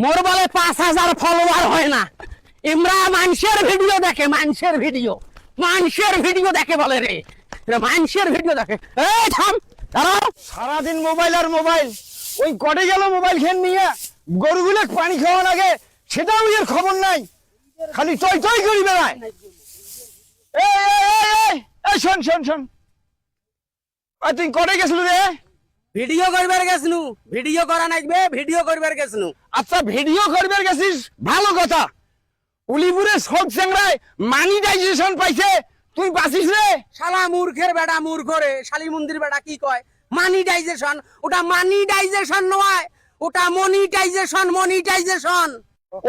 মোর বলে 5000 ফলোয়ার হয় না। ইমরা মানুষের ভিডিও দেখে, মানুষের ভিডিও দেখে বলে রে, মানুষের ভিডিও দেখে। এই থাম, দাঁড়াও। সারাদিন মোবাইল আর মোবাইল, ওই কটে গেল মোবাইল খেন নিয়ে গরুগুলো পানি খাওয়া লাগে সেটাও এর খবর নাই, খালি টই টই করি বেড়ায়। এই শোন শোন শোন, তুই কটে গেছিল রে? ভিডিও করবার গেছনু, ভিডিও করা নাইবে, ভিডিও করবার গেছনু। আচ্ছা ভিডিও করবার গেছিস, ভালো কথা। উলিপুরে সব চেংড়ায় মানিটাইজেশন পাইছে, তুই বাঁচিস রে? শালা মূর্খের বেটা, মূর্খ রে। শালী মন্দির বেটা কি কয় মানিটাইজেশন? ওটা মানিটাইজেশন নয়, ওটা মনিটাইজেশন, মনিটাইজেশন।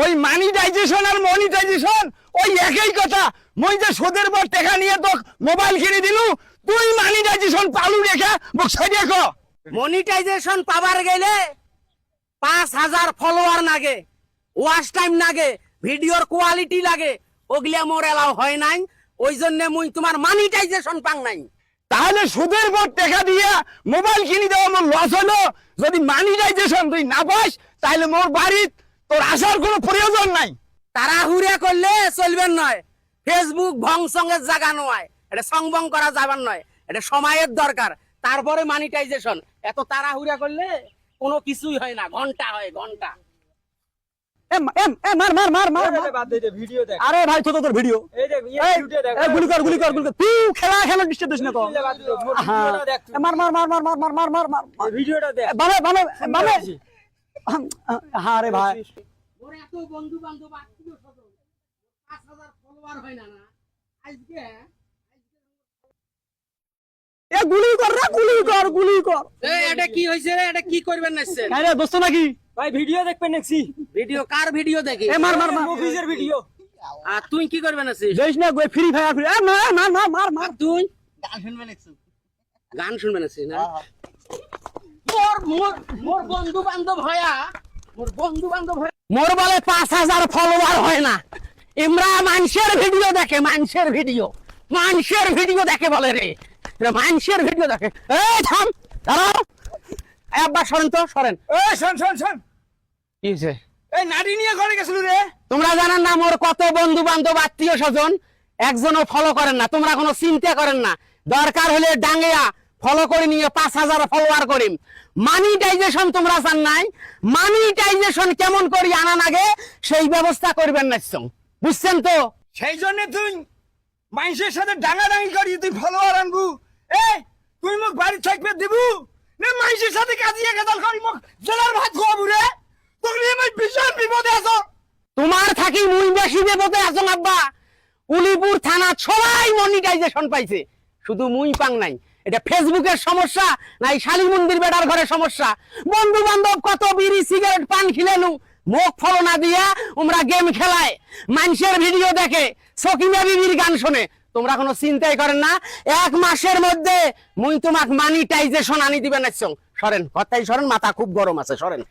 ওই মানিটাইজেশন আর মনিটাইজেশন ওই একই কথা। মই যে সুদের পর টাকা নিয়ে তো মোবাইল কিনে দিলু, তুই মানিটাইজেশন পালু রেখে বক্সাই দেখো। মনিটাইজেশন পাবার গেলে 5000 ফলোয়ার লাগে, ওয়াচ টাইম লাগে, ভিডিওর কোয়ালিটি লাগে, ওগুলা মোর এলাও হয় নাই। ওই জন্য মুই তোমার মানিটাইজেশন পাং নাই। তাহলে সুদের পর টাকা দিয়ে মোবাইল কিনে দেওয়া আমার লস হলো। যদি মানিটাইজেশন তুই না পাস তাহলে মোর বাড়ির তোর আসার কোনো প্রয়োজন নাই। তাড়াহুড়া করলে চলবেন নয়। ফেসবুক ভং সঙ্গের জায়গা নয়, এটা সংবং করা যাবার নয়, এটা সময়ের দরকার, তারপরে মানিটাইজেশন। এত তাড়াহুড়া করলে কোনো কিছুই হয় না, ঘন্টা হয় ঘন্টা। আরে ভাই তোর ভিডিও গুলি কর গুলি কর গুলি কর, তুই খেলা খেলা ডিস্টার্ব দিস না তো। মার মার মার মার মার মার মার মার মার ভিডিওটা দেখ বাবা বাবা বাবা। হ্যাঁ রে ভাই, ওর এত বন্ধু বান্ধব আত্মীয় স্বজন, 5000 ফলোয়ার হয় না না আজকে। এ গুলি কর রে, গুলি কর গুলি কর। এটা কি হইছে রে? এটা কি করবেন নাছেন? আরে দোস্ত নাকি ভাই ভিডিও দেখবেন নাকি? ভিডিও কার ভিডিও দেখি? এ মার মার মার মুভিজের ভিডিও। আর তুই কি করবেন নাছিস? দেখ না গো ফ্রি ফায়ার ফ্রি। এ মার মার মার মার মার। তুই গান শুনবেন নাছিস না? মোর মোর মোর বন্ধু বান্ধব হয়া, মোর বন্ধু বান্ধব হয়া মোর বলে 5000 ফলোয়ার হয় না। ইমরা মানুষের ভিডিও দেখে, মানুষের ভিডিও দেখে বলে রে, মানুষের ভিডিও দেখে। এই থাম, দাঁড়াও। একবার সরেন তো, সরেন। এই শোন শোন শোন, কি হয়েছে? এই নারী নিয়ে ঘরে গেছিল রে। তোমরা জানেন না মোর কত বন্ধু বান্ধব আত্মীয় স্বজন, একজনও ফলো করেন না, তোমরা কোনো চিন্তা করেন না। দরকার হলে ডাঙ্গিয়া ফলো করে নিয়ে 5000 ফলোয়ার করিম। মানিটাইজেশন তোমরা জান নাই, মানিটাইজেশন কেমন করি আনা লাগে সেই ব্যবস্থা করবেন না, বুঝছেন তো? সেই জন্য তুই মানুষের সাথে ডাঙাডাঙি করি, তুই ফলোয়ার আনবু। এই তুই মোক বাড়ি থাকবে দিবু না মানুষের সাথে কাজিয়া কাদাল করি মোক জেলার ভাত খাওয়াবু রে? তুই আমি ভীষণ বিপদে আছো। তোমার থাকি মুই বেশি বিপদে আছো আব্বা। উলিপুর থানা সবাই মনিটাইজেশন পাইছে, শুধু মুই পাং নাই। এটা ফেসবুকের সমস্যা না এই শালী মন্দির বেটার ঘরের সমস্যা? বন্ধু বান্ধব কত বিড়ি সিগারেট পান খিলেনু, মুখ ফলো না দিয়া তোমরা গেম খেলায়, মানুষের ভিডিও দেখে, সকিনা বিবির গান শোনে। তোমরা কোনো চিন্তাই করেন না। 1 মাসের মধ্যে মুই তোমাক মানিটাইজেশন আনি দিবেন। সরেন, কথাই সরেন, মাথা খুব গরম আছে, সরেন।